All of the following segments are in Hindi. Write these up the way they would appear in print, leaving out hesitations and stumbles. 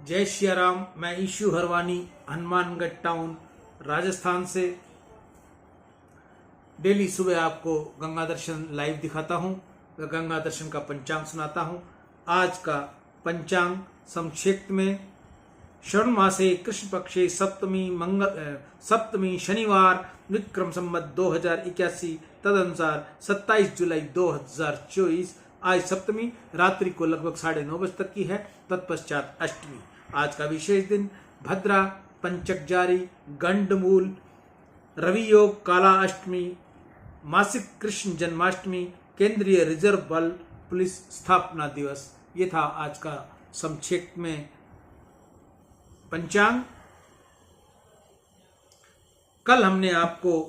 जय श्री राम। मैं ईशु हरवानी हनुमानगढ़ टाउन राजस्थान से डेली सुबह आपको गंगा दर्शन लाइव दिखाता हूं व गंगा दर्शन का पंचांग सुनाता हूं। आज का पंचांग संक्षिप्त में श्रवण मासे कृष्ण पक्षे सप्तमी शनिवार विक्रम संवत 2081 तदनुसार 27 जुलाई 2024 आज सप्तमी रात्रि को लगभग 9:30 बजे तक की है। तत्पश्चात अष्टमी। आज का विशेष दिन भद्रा, पंचक जारी, गंडमूल, रवि योग, काला अष्टमी, मासिक कृष्ण जन्माष्टमी, केंद्रीय रिजर्व बल पुलिस स्थापना दिवस। ये था आज का संक्षिप्त में पंचांग। कल हमने आपको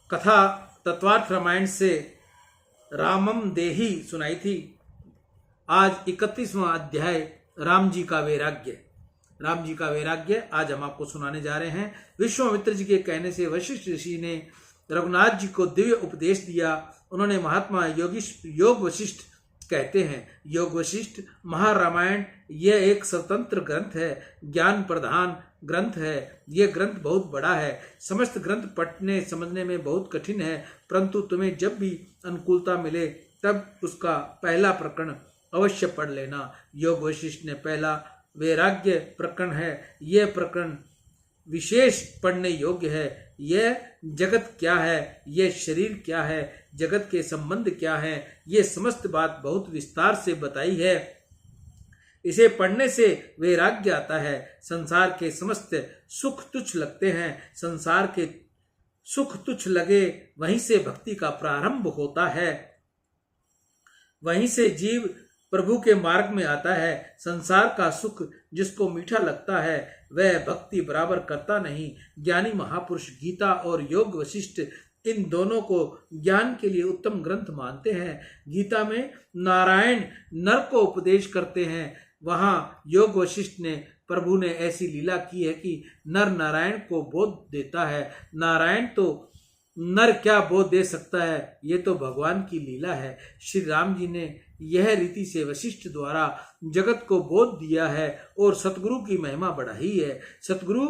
कथा तत्वार्थ रामायण से रामम देही सुनाई थी। आज 31वां अध्याय राम जी का वैराग्य। राम जी का वैराग्य आज हम आपको सुनाने जा रहे हैं। विश्वामित्र जी के कहने से वशिष्ठ ऋषि ने रघुनाथ जी को दिव्य उपदेश दिया। उन्होंने महात्मा योग वशिष्ठ कहते हैं। योग वशिष्ठ महारामायण यह एक स्वतंत्र ग्रंथ है, ज्ञान प्रधान ग्रंथ है। यह ग्रंथ बहुत बड़ा है। समस्त ग्रंथ पढ़ने समझने में बहुत कठिन है, परंतु तुम्हें जब भी अनुकूलता मिले तब उसका पहला प्रकरण अवश्य पढ़ लेना। योग वशिष्ठ ने पहला वैराग्य प्रकरण है। यह प्रकरण विशेष पढ़ने योग्य है। यह जगत क्या है, यह शरीर क्या है, जगत के संबंध क्या है, यह समस्त बात बहुत विस्तार से बताई है। इसे पढ़ने से वैराग्य आता है। संसार के समस्त सुख तुच्छ लगते हैं। संसार के सुख तुच्छ लगे वहीं से भक्ति का प्रारंभ होता है। वहीं से जीव प्रभु के मार्ग में आता है। संसार का सुख जिसको मीठा लगता है वह भक्ति बराबर करता नहीं। ज्ञानी महापुरुष गीता और योग वशिष्ठ इन दोनों को ज्ञान के लिए उत्तम ग्रंथ मानते हैं। गीता में नारायण नर को उपदेश करते हैं। वहां योग वशिष्ठ ने प्रभु ने ऐसी लीला की है कि नर नारायण को बोध देता है। नारायण तो नर क्या बोध दे सकता है, ये तो भगवान की लीला है। श्री राम जी ने यह रीति से वशिष्ठ द्वारा जगत को बोध दिया है और सतगुरु की महिमा बढ़ाई है। सतगुरु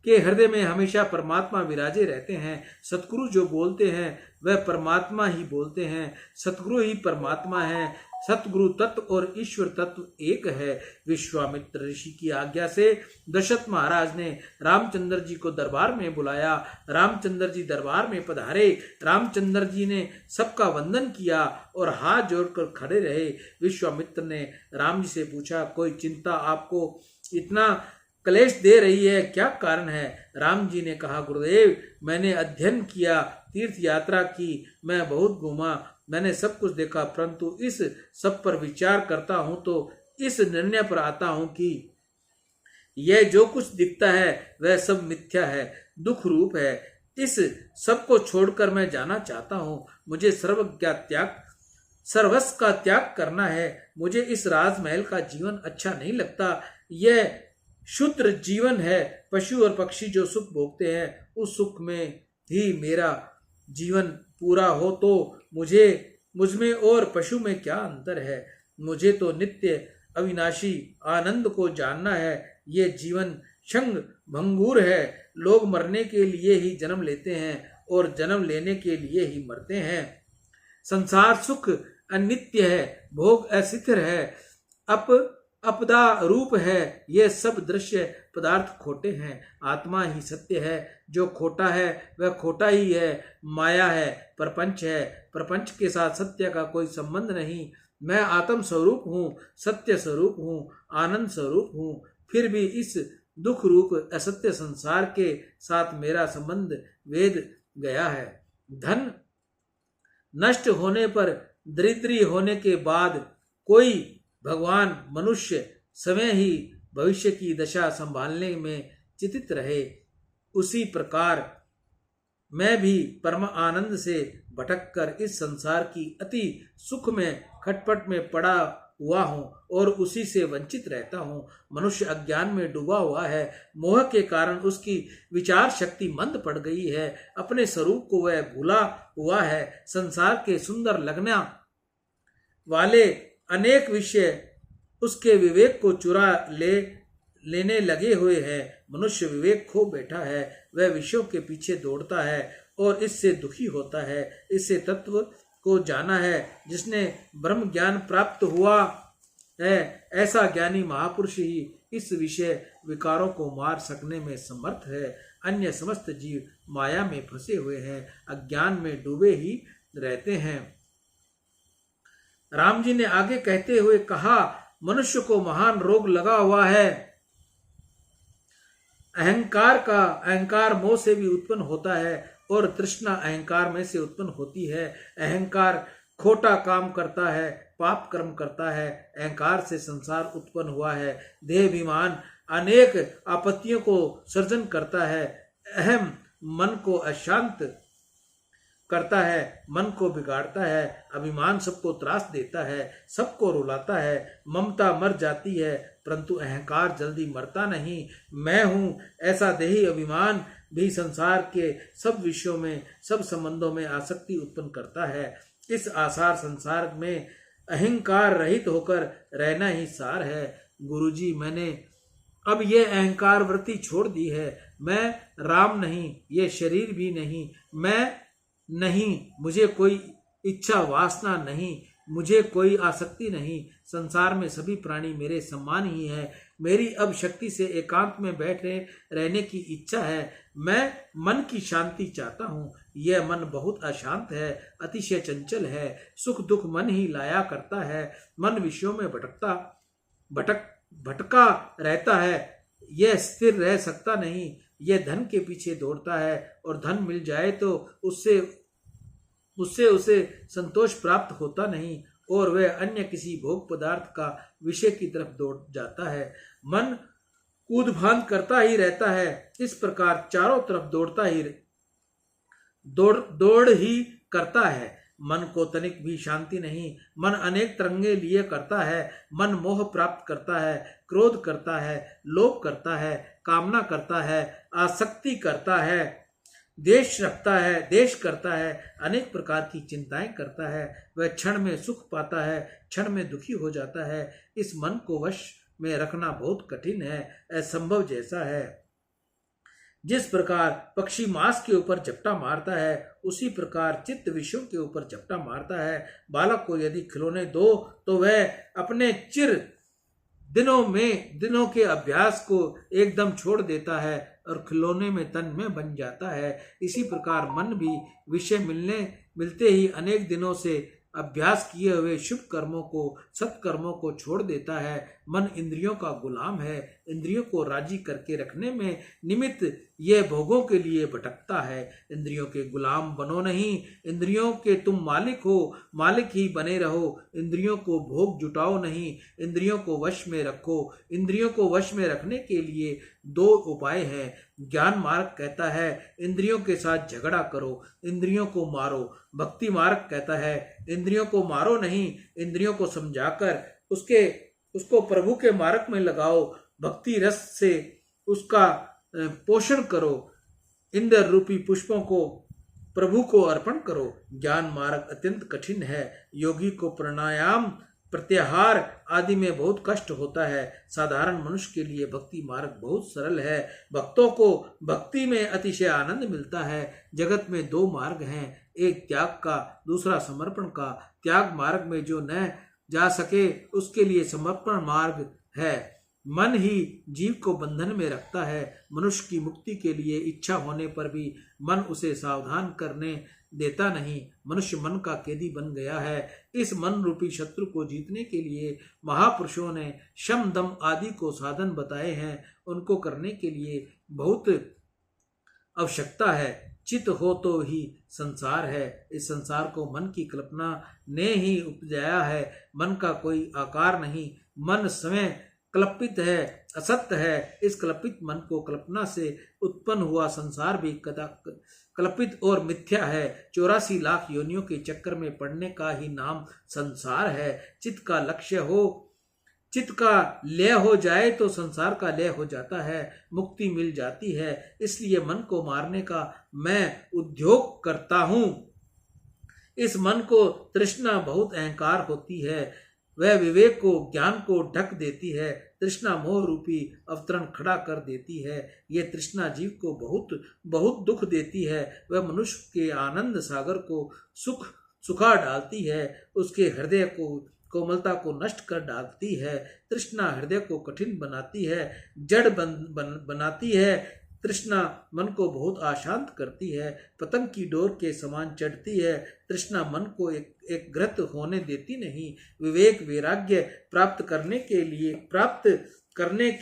के हृदय में हमेशा परमात्मा विराजे रहते हैं। सतगुरु जो बोलते हैं वह परमात्मा ही बोलते हैं। सतगुरु ही परमात्मा है। सतगुरु तत्व और ईश्वर तत्व एक है। विश्वामित्र ऋषि की आज्ञा से दशरथ महाराज ने रामचंद्र जी को दरबार में बुलाया। रामचंद्र जी दरबार में पधारे। रामचंद्र जी ने सबका वंदन किया और हाथ जोड़कर खड़े रहे। विश्वामित्र ने राम जी से पूछा, कोई चिंता आपको इतना क्लेश दे रही है, क्या कारण है? राम जी ने कहा, गुरुदेव मैंने अध्ययन किया, तीर्थ यात्रा की, मैं बहुत घूमा, मैंने सब कुछ देखा, परंतु इस सब पर विचार करता हूं तो इस निर्णय पर आता हूं कि यह जो कुछ दिखता है वह सब मिथ्या है, दुख रूप है। इस सब को छोड़कर मैं जाना चाहता हूं। मुझे सर्वस्व का त्याग करना है। मुझे इस राजमहल का जीवन अच्छा नहीं लगता। यह क्षुद्र जीवन है। पशु और पक्षी जो सुख भोगते हैं उस सुख में ही मेरा जीवन पूरा हो तो मुझमें और पशु में क्या अंतर है? मुझे तो नित्य अविनाशी आनंद को जानना है। ये जीवन क्षण भंगुर है। लोग मरने के लिए ही जन्म लेते हैं और जन्म लेने के लिए ही मरते हैं। संसार सुख अनित्य है, भोग अस्थिर है, अपदा रूप है। यह सब दृश्य पदार्थ खोटे हैं। आत्मा ही सत्य है। जो खोटा है वह खोटा ही है। माया है, प्रपंच है। प्रपंच के साथ सत्य का कोई संबंध नहीं। मैं आत्म स्वरूप हूँ, सत्य स्वरूप हूँ, आनंद स्वरूप हूँ। फिर भी इस दुख रूप असत्य संसार के साथ मेरा संबंध वेद गया है। धन नष्ट होने पर, दरिद्री होने के बाद कोई भगवान मनुष्य समय ही भविष्य की दशा संभालने में चितित रहे, उसी प्रकार मैं भी परम आनंद से भटककर इस संसार की अति सुख में खटपट में पड़ा हुआ हूँ और उसी से वंचित रहता हूँ। मनुष्य अज्ञान में डूबा हुआ है। मोह के कारण उसकी विचार शक्ति मंद पड़ गई है। अपने स्वरूप को वह भूला हुआ है। संसार के सुंदर लगने वाले अनेक विषय उसके विवेक को चुरा लेने लगे हुए हैं। मनुष्य विवेक खो बैठा है, वह विषयों के पीछे दौड़ता है और इससे दुखी होता है। इससे तत्व को जाना है जिसने ब्रह्म ज्ञान प्राप्त हुआ है, ऐसा ज्ञानी महापुरुष ही इस विषय विकारों को मार सकने में समर्थ है। अन्य समस्त जीव माया में फंसे हुए हैं, अज्ञान में डूबे ही रहते हैं। राम जी ने आगे कहते हुए कहा, मनुष्य को महान रोग लगा हुआ है। अहंकार मोह से भी उत्पन्न होता है और तृष्णा अहंकार में से उत्पन्न होती है। अहंकार खोटा काम करता है, पाप कर्म करता है। अहंकार से संसार उत्पन्न हुआ है। देहाभिमान अनेक आपत्तियों को सर्जन करता है। अहम मन को अशांत करता है, मन को बिगाड़ता है। अभिमान सबको त्रास देता है, सबको रुलाता है। ममता मर जाती है, परंतु अहंकार जल्दी मरता नहीं। मैं हूं ऐसा देही अभिमान भी संसार के सब विषयों में, सब संबंधों में आसक्ति उत्पन्न करता है। इस आसार संसार में अहंकार रहित होकर रहना ही सार है। गुरुजी, मैंने अब ये अहंकार वृत्ति छोड़ दी है। मैं राम नहीं, ये शरीर भी नहीं, मैं नहीं, मुझे कोई इच्छा वासना नहीं, मुझे कोई आसक्ति नहीं। संसार में सभी प्राणी मेरे समान ही है। मेरी अब शक्ति से एकांत में बैठे रहने की इच्छा है। मैं मन की शांति चाहता हूँ। यह मन बहुत अशांत है, अतिशय चंचल है। सुख दुख मन ही लाया करता है। मन विषयों में भटका रहता है। यह स्थिर रह सकता नहीं। यह धन के पीछे दौड़ता है और धन मिल जाए तो उससे उसे संतोष प्राप्त होता नहीं और वह अन्य किसी भोग पदार्थ का विषय की तरफ दौड़ जाता है। मन कूद फांद करता ही रहता है। इस प्रकार चारों तरफ दौड़ ही करता है। मन को तनिक भी शांति नहीं। मन अनेक तरंगे लिए करता है। मन मोह प्राप्त करता है, क्रोध करता है, लोभ करता है, कामना करता है, आसक्ति करता है, देश करता है, अनेक प्रकार की चिंताएं करता है। वह क्षण में सुख पाता है, क्षण में दुखी हो जाता है। इस मन को वश में रखना बहुत कठिन है, असंभव जैसा है। जिस प्रकार पक्षी मांस के ऊपर झपटा मारता है, उसी प्रकार चित्त विषयों के ऊपर झपटा मारता है। बालक को यदि खिलौने दो तो वह अपने चिर दिनों के अभ्यास को एकदम छोड़ देता है और खिलौने में तन में बन जाता है। इसी प्रकार मन भी विषय मिलते ही अनेक दिनों से अभ्यास किए हुए शुभ कर्मों को, सत्कर्मों को छोड़ देता है। मन इंद्रियों का गुलाम है। इंद्रियों को राजी करके रखने में निमित्त यह भोगों के लिए भटकता है। इंद्रियों के गुलाम बनो नहीं, इंद्रियों के तुम मालिक हो, मालिक ही बने रहो। इंद्रियों को भोग जुटाओ नहीं, इंद्रियों को वश में रखो। इंद्रियों को वश में रखने के लिए दो उपाय हैं। ज्ञान मार्ग कहता है इंद्रियों के साथ झगड़ा करो, इंद्रियों को मारो। भक्ति मार्ग कहता है इंद्रियों को मारो नहीं, इंद्रियों को समझाकर उसको प्रभु के मार्ग में लगाओ। भक्ति रस से उसका पोषण करो। इंद्र रूपी पुष्पों को प्रभु को अर्पण करो। ज्ञान मार्ग अत्यंत कठिन है। योगी को प्राणायाम, प्रत्याहार आदि में बहुत कष्ट होता है। साधारण मनुष्य के लिए भक्ति मार्ग बहुत सरल है। भक्तों को भक्ति में अतिशय आनंद मिलता है। जगत में दो मार्ग हैं, एक त्याग का, दूसरा समर्पण का। त्याग मार्ग में जो न जा सके उसके लिए समर्पण मार्ग है। मन ही जीव को बंधन में रखता है। मनुष्य की मुक्ति के लिए इच्छा होने पर भी मन उसे सावधान करने देता नहीं। मनुष्य मन का कैदी बन गया है। इस मन रूपी शत्रु को जीतने के लिए महापुरुषों ने शम दम आदि को साधन बताए हैं। उनको करने के लिए बहुत आवश्यकता है। चित हो तो ही संसार है। इस संसार को मन की कल्पना ने ही उपजाया है। मन का कोई आकार नहीं। मन स्वयं कल्पित है, असत्य है। इस कल्पित मन को कल्पना से उत्पन्न हुआ संसार भी कल्पित और मिथ्या है। 84 लाख योनियों के चक्कर में पड़ने का ही नाम संसार है। चित्त का लक्ष्य हो, चित्त का लय हो जाए तो संसार का लय हो जाता है, मुक्ति मिल जाती है। इसलिए मन को मारने का मैं उद्योग करता हूँ। इस मन को तृष्णा बहुत अहंकार होती है। वह विवेक को ज्ञान को ढक देती है। तृष्णा मोह रूपी अवतरण खड़ा कर देती है। ये तृष्णा जीव को बहुत बहुत दुख देती है। वह मनुष्य के आनंद सागर को सुखा डालती है। उसके हृदय को कोमलता को नष्ट कर डालती है। तृष्णा हृदय को कठिन बनाती है, जड़ बनाती है। तृष्णा मन को बहुत अशांत करती है, पतंग की डोर के समान चढ़ती है। तृष्णा मन को एक ग्रत होने देती नहीं। विवेक वैराग्य प्राप्त करने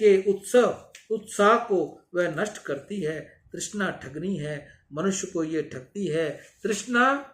के उत्साह को वह नष्ट करती है। तृष्णा ठगनी है, मनुष्य को ये ठगती है। तृष्णा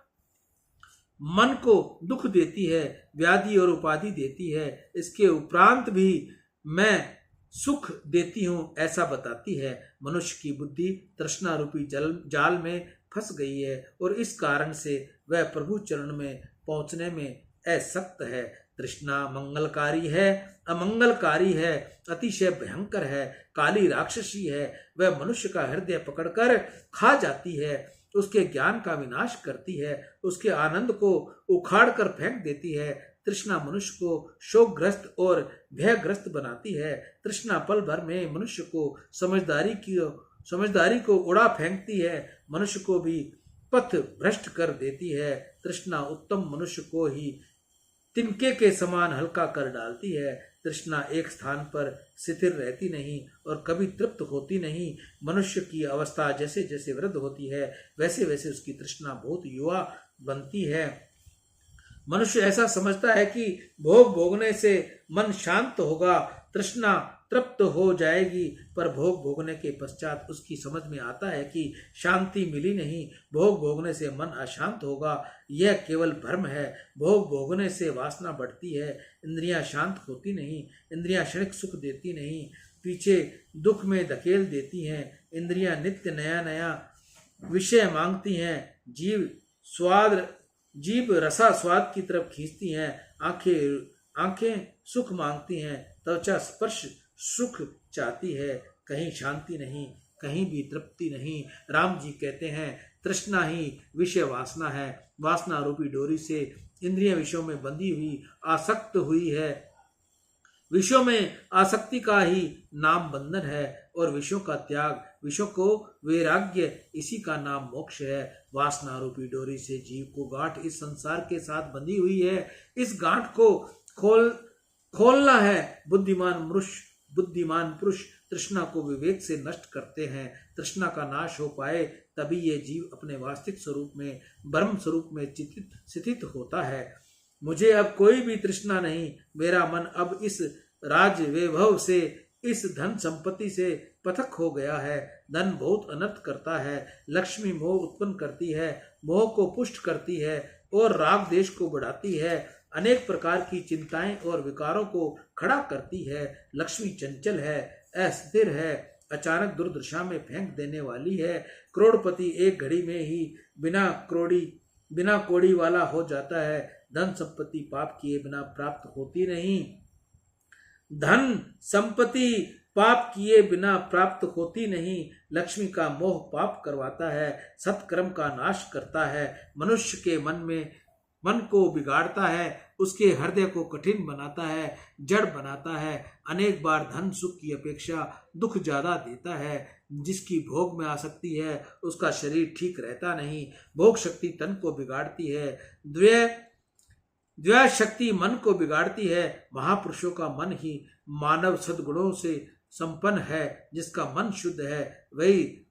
मन को दुख देती है, व्याधि और उपाधि देती है। इसके उपरांत भी मैं सुख देती हूँ ऐसा बताती है। मनुष्य की बुद्धि तृष्णा रूपी जाल में फंस गई है और इस कारण से वह प्रभु चरण में पहुंचने में असक्त है। तृष्णा मंगलकारी है, अमंगलकारी है, अतिशय भयंकर है, काली राक्षसी है। वह मनुष्य का हृदय पकड़कर खा जाती है, उसके ज्ञान का विनाश करती है, उसके आनंद को उखाड़ कर फेंक देती है। तृष्णा मनुष्य को शोकग्रस्त और भयग्रस्त बनाती है। तृष्णा पल भर में मनुष्य को समझदारी को उड़ा फेंकती है, मनुष्य को भी पथ भ्रष्ट कर देती है। तृष्णा उत्तम मनुष्य को ही तिनके के समान हल्का कर डालती है। तृष्णा एक स्थान पर स्थिर रहती नहीं और कभी तृप्त होती नहीं। मनुष्य की अवस्था जैसे जैसे वृद्ध होती है वैसे वैसे उसकी तृष्णा बहुत युवा बनती है। मनुष्य ऐसा समझता है कि भोग भोगने से मन शांत होगा, तृष्णा तृप्त हो जाएगी, पर भोग भोगने के पश्चात उसकी समझ में आता है कि शांति मिली नहीं। भोग भोगने से मन अशांत होगा, यह केवल भ्रम है। भोग भोगने से वासना बढ़ती है, इंद्रियां शांत होती नहीं। इंद्रियां क्षणिक सुख देती नहीं, पीछे दुख में धकेल देती हैं। इंद्रियां नित्य नया नया विषय मांगती हैं। जीभ रसा स्वाद की तरफ खींचती हैं। आंखें सुख मांगती हैं। त्वचा स्पर्श सुख चाहती है। कहीं शांति नहीं, कहीं भी तृप्ति नहीं। राम जी कहते हैं तृष्णा ही विषय वासना है। वासना रूपी डोरी से इंद्रिय विषयों में बंधी हुई आसक्त हुई है। विषयों में आसक्ति का ही नाम बंधन है और विषयों का त्याग, विषयों को वैराग्य, इसी का नाम मोक्ष है। वासना रूपी डोरी से जीव को गांठ इस संसार के साथ बंधी हुई है। इस गांठ को खोलना है। बुद्धिमान पुरुष तृष्णा को विवेक से नष्ट करते हैं। तृष्णा का नाश हो पाए तभी ये जीव अपने वास्तविक स्वरूप में, ब्रह्म स्वरूप में स्थित होता है। मुझे अब कोई भी तृष्णा नहीं। मेरा मन अब इस राज वैभव से, इस धन संपत्ति से पृथक हो गया है। धन बहुत अनर्थ करता है। लक्ष्मी मोह उत्पन्न करती है, मोह को पुष्ट करती है और राग देश को बढ़ाती है। अनेक प्रकार की चिंताएं और विकारों को खड़ा करती है। लक्ष्मी चंचल है, अस्थिर है, अचानक दुर्दशा में फेंक देने वाली है। करोड़पति एक घड़ी में ही बिना कोड़ी वाला हो जाता है। धन संपत्ति पाप किए बिना प्राप्त होती नहीं। धन संपत्ति पाप किए बिना प्राप्त होती नहीं। लक्ष्मी का मोह पाप करवाता है, सत्कर्म का नाश करता है, मनुष्य के मन को बिगाड़ता है, उसके हृदय को कठिन बनाता है, जड़ बनाता है। अनेक बार धन सुख की अपेक्षा दुख ज्यादा देता है। जिसकी भोग में आसक्ति है उसका शरीर ठीक रहता नहीं। भोग शक्ति तन को बिगाड़ती है, द्वय शक्ति मन को बिगाड़ती है। महापुरुषों का मन ही मानव सद्गुणों से संपन्न है। जिसका मन शुद्ध है वही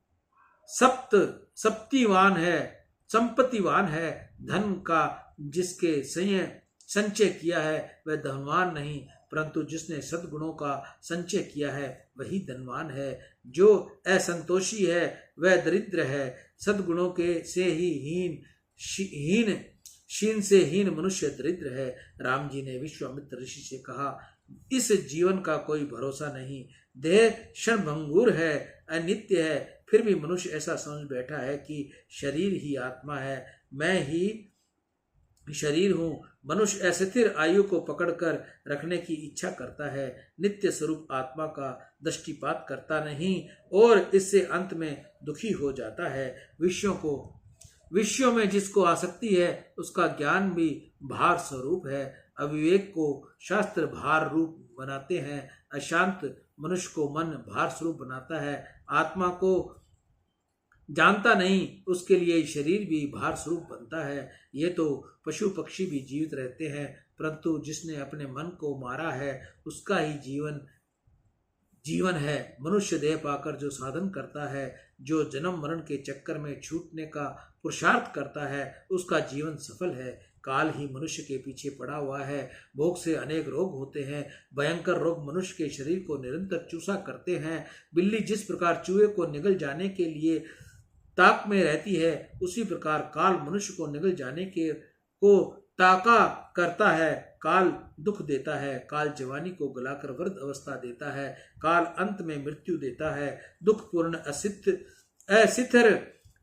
संपत्तिवान है। धन का जिसके संचय किया है वह धनवान नहीं, परंतु जिसने सद्गुणों का संचय किया है वही धनवान है। जो असंतोषी है वह दरिद्र है। सद्गुणों के से ही शीन से हीन मनुष्य दरिद्र है। राम जी ने विश्वामित्र ऋषि से कहा, इस जीवन का कोई भरोसा नहीं। देह क्षणभंगुर है, अनित्य है। फिर भी मनुष्य ऐसा समझ बैठा है कि शरीर ही आत्मा है, मैं ही शरीर हूँ। मनुष्य अस्थिर आयु को पकड़कर रखने की इच्छा करता है, नित्य स्वरूप आत्मा का दृष्टिपात करता नहीं और इससे अंत में दुखी हो जाता है। विषयों में जिसको आसक्ति है उसका ज्ञान भी भार स्वरूप है। अविवेक को शास्त्र भार रूप बनाते हैं, अशांत मनुष्य को मन भार स्वरूप बनाता है, आत्मा को जानता नहीं उसके लिए शरीर भी भार स्वरूप बनता है। ये तो पशु पक्षी भी जीवित रहते हैं, परंतु जिसने अपने मन को मारा है उसका ही जीवन है। मनुष्य देह पाकर जो साधन करता है, जो जन्म मरण के चक्कर में छूटने का पुरुषार्थ करता है, उसका जीवन सफल है। काल ही मनुष्य के पीछे पड़ा हुआ है। भोग से अनेक रोग होते हैं। भयंकर रोग मनुष्य के शरीर को निरंतर चूसा करते हैं। बिल्ली जिस प्रकार चूहे को निगल जाने के लिए ताक में रहती है, उसी प्रकार काल मनुष्य को निगल जाने को ताका करता है। काल दुख देता है, काल जवानी को गलाकर वृद्ध अवस्था देता है, काल अंत में मृत्यु देता है। दुखपूर्ण असिथर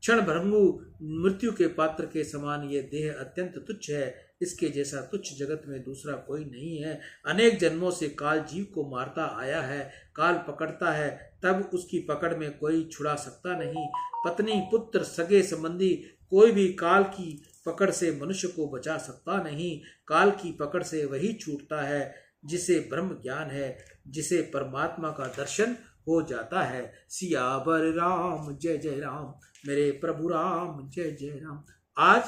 क्षण भंगु मृत्यु के पात्र के समान ये देह अत्यंत तुच्छ है। इसके जैसा तुच्छ जगत में दूसरा कोई नहीं है। अनेक जन्मों से काल जीव को मारता आया है। काल पकड़ता है तब उसकी पकड़ में कोई छुड़ा सकता नहीं। पत्नी पुत्र सगे संबंधी कोई भी काल की पकड़ से मनुष्य को बचा सकता नहीं। काल की पकड़ से वही छूटता है जिसे ब्रह्म ज्ञान है, जिसे परमात्मा का दर्शन हो जाता है। सियावर राम जय जय राम, मेरे प्रभु राम जय जय राम। आज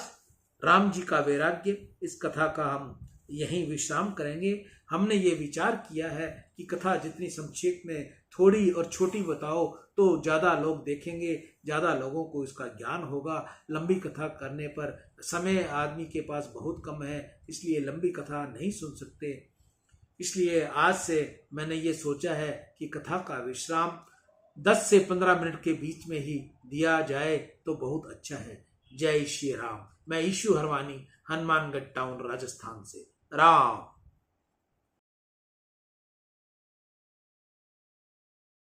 राम जी का वैराग्य, इस कथा का हम यहीं विश्राम करेंगे। हमने ये विचार किया है कि कथा जितनी संक्षेप में थोड़ी और छोटी बताओ तो ज़्यादा लोग देखेंगे, ज़्यादा लोगों को इसका ज्ञान होगा। लंबी कथा करने पर समय आदमी के पास बहुत कम है, इसलिए लंबी कथा नहीं सुन सकते। इसलिए आज से मैंने ये सोचा है कि कथा का विश्राम 10 से 15 मिनट के बीच में ही दिया जाए तो बहुत अच्छा है। जय श्री राम। मैं ईशु हरवानी, हनुमानगढ़ टाउन, राजस्थान से। राम।